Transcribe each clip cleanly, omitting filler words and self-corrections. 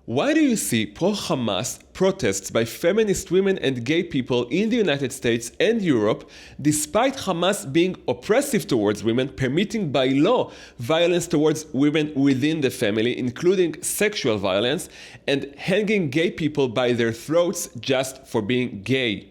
Why do you see pro-Hamas protests by feminist women and gay people in the United States and Europe, despite Hamas being oppressive towards women, permitting by law violence towards women within the family, including sexual violence, and hanging gay people by their throats just for being gay?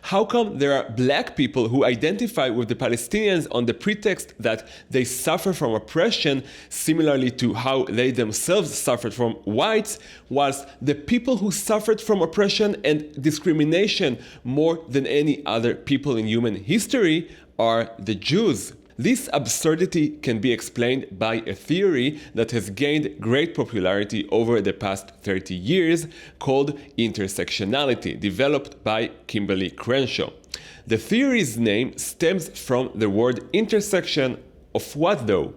How come there are black people who identify with the Palestinians on the pretext that they suffer from oppression, similarly to how they themselves suffered from whites, whilst the people who suffered from oppression and discrimination more than any other people in human history are the Jews? This absurdity can be explained by a theory that has gained great popularity over the past 30 years called intersectionality, developed by Kimberly Crenshaw. The theory's name stems from the word intersection of what though?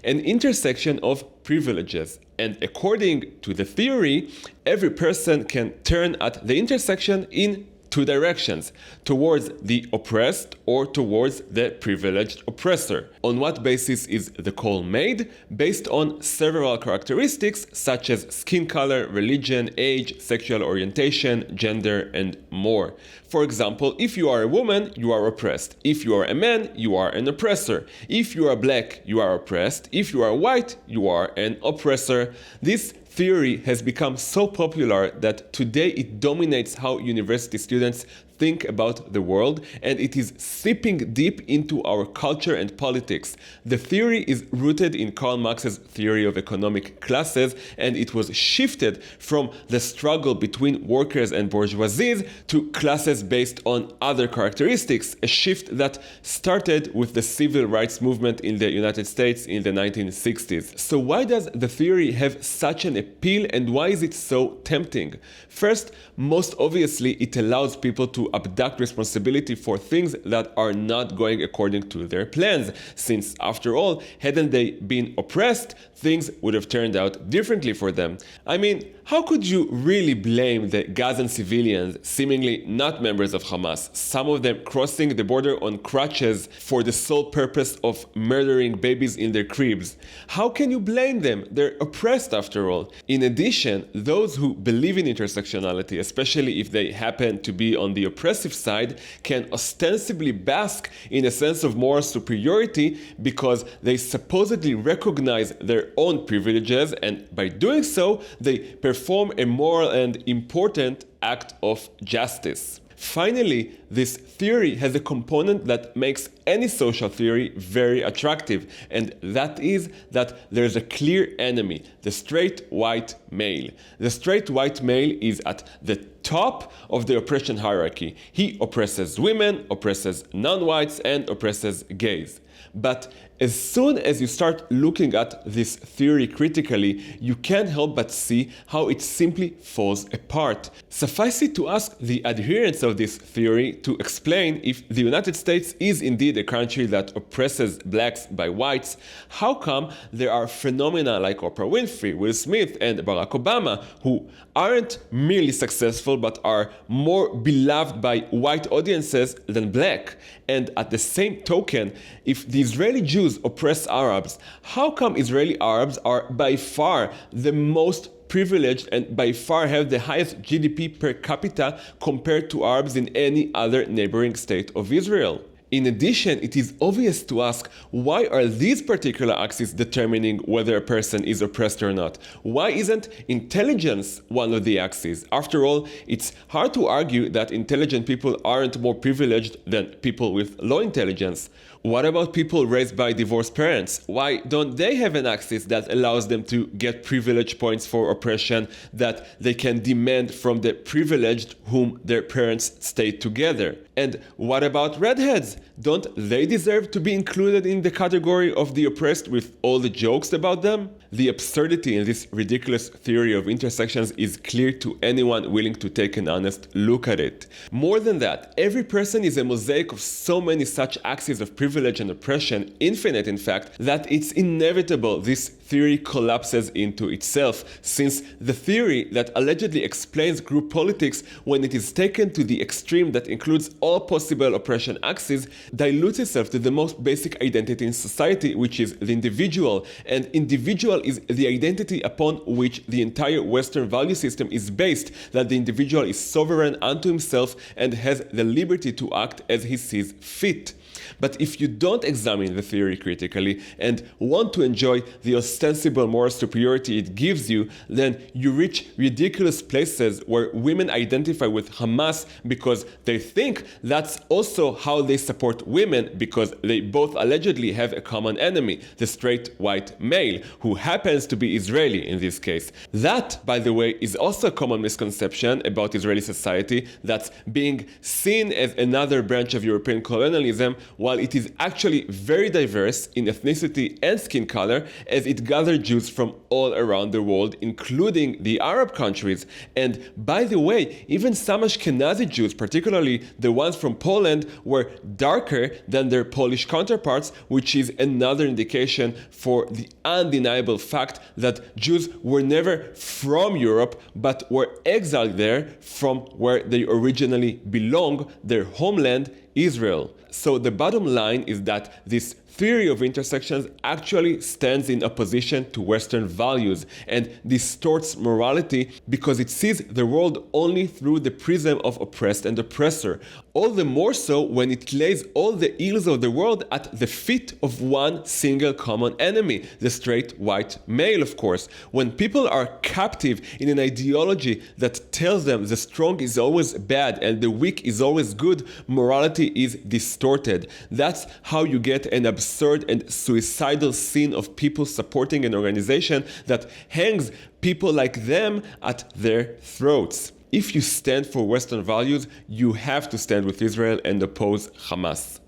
An intersection of privileges. And according to the theory, every person can turn at the intersection in two directions, towards the oppressed or towards the privileged oppressor. On what basis is the call made? Based on several characteristics such as skin color, religion, age, sexual orientation, gender, and more. For example, if you are a woman, you are oppressed. If you are a man, you are an oppressor. If you are black, you are oppressed. If you are white, you are an oppressor. This theory has become so popular that today it dominates how university students think about the world, and it is seeping deep into our culture and politics. The theory is rooted in Karl Marx's theory of economic classes, and it was shifted from the struggle between workers and bourgeoisies to classes based on other characteristics, a shift that started with the civil rights movement in the United States in the 1960s. So why does the theory have such an appeal, and why is it so tempting? First, most obviously, it allows people to abduct responsibility for things that are not going according to their plans, since after all, hadn't they been oppressed, things would have turned out differently for them. I mean, how could you really blame the Gazan civilians, seemingly not members of Hamas, some of them crossing the border on crutches for the sole purpose of murdering babies in their cribs? How can you blame them? They're oppressed after all. In addition, those who believe in intersectionality, especially if they happen to be on the oppressive side, can ostensibly bask in a sense of moral superiority because they supposedly recognize their own privileges, and by doing so, they perform a moral and important act of justice. Finally, this theory has a component that makes any social theory very attractive, and that is that there's a clear enemy, the straight white male. The straight white male is at the top of the oppression hierarchy. He oppresses women, oppresses non-whites, and oppresses gays. But as soon as you start looking at this theory critically, you can't help but see how it simply falls apart. Suffice it to ask the adherents of this theory to explain if the United States is indeed a country that oppresses blacks by whites, how come there are phenomena like Oprah Winfrey, Will Smith, and Barack Obama who aren't merely successful but are more beloved by white audiences than black? And at the same token, if the Israeli Jews oppress Arabs, how come Israeli Arabs are by far the most privileged and by far have the highest GDP per capita compared to Arabs in any other neighboring state of Israel? In addition, it is obvious to ask, why are these particular axes determining whether a person is oppressed or not? Why isn't intelligence one of the axes? After all, it's hard to argue that intelligent people aren't more privileged than people with low intelligence. What about people raised by divorced parents? Why don't they have an axis that allows them to get privilege points for oppression that they can demand from the privileged whom their parents stayed together? And what about redheads? Don't they deserve to be included in the category of the oppressed with all the jokes about them? The absurdity in this ridiculous theory of intersections is clear to anyone willing to take an honest look at it. More than that, every person is a mosaic of so many such axes of privilege and oppression, infinite in fact, that it's inevitable this theory collapses into itself, since the theory that allegedly explains group politics, when it is taken to the extreme that includes all possible oppression axes, dilutes itself to the most basic identity in society, which is the individual. And individual is the identity upon which the entire Western value system is based, that the individual is sovereign unto himself and has the liberty to act as he sees fit. But if you don't examine the theory critically and want to enjoy the ostensible moral superiority it gives you, then you reach ridiculous places where women identify with Hamas because they think that's also how they support women, because they both allegedly have a common enemy, the straight white male, who happens to be Israeli in this case. That, by the way, is also a common misconception about Israeli society, that's being seen as another branch of European colonialism, while it is actually very diverse in ethnicity and skin color, as it gathered Jews from all around the world, including the Arab countries. And by the way, even some Ashkenazi Jews, particularly the ones from Poland, were darker than their Polish counterparts, which is another indication for the undeniable fact that Jews were never from Europe, but were exiled there from where they originally belong, their homeland, Israel. So the bottom line is that this theory of intersections actually stands in opposition to Western values and distorts morality because it sees the world only through the prism of oppressed and oppressor. All the more so when it lays all the ills of the world at the feet of one single common enemy, the straight white male, of course. When people are captive in an ideology that tells them the strong is always bad and the weak is always good, morality is distorted. That's how you get an absurd and suicidal scene of people supporting an organization that hangs people like them at their throats. If you stand for Western values, you have to stand with Israel and oppose Hamas.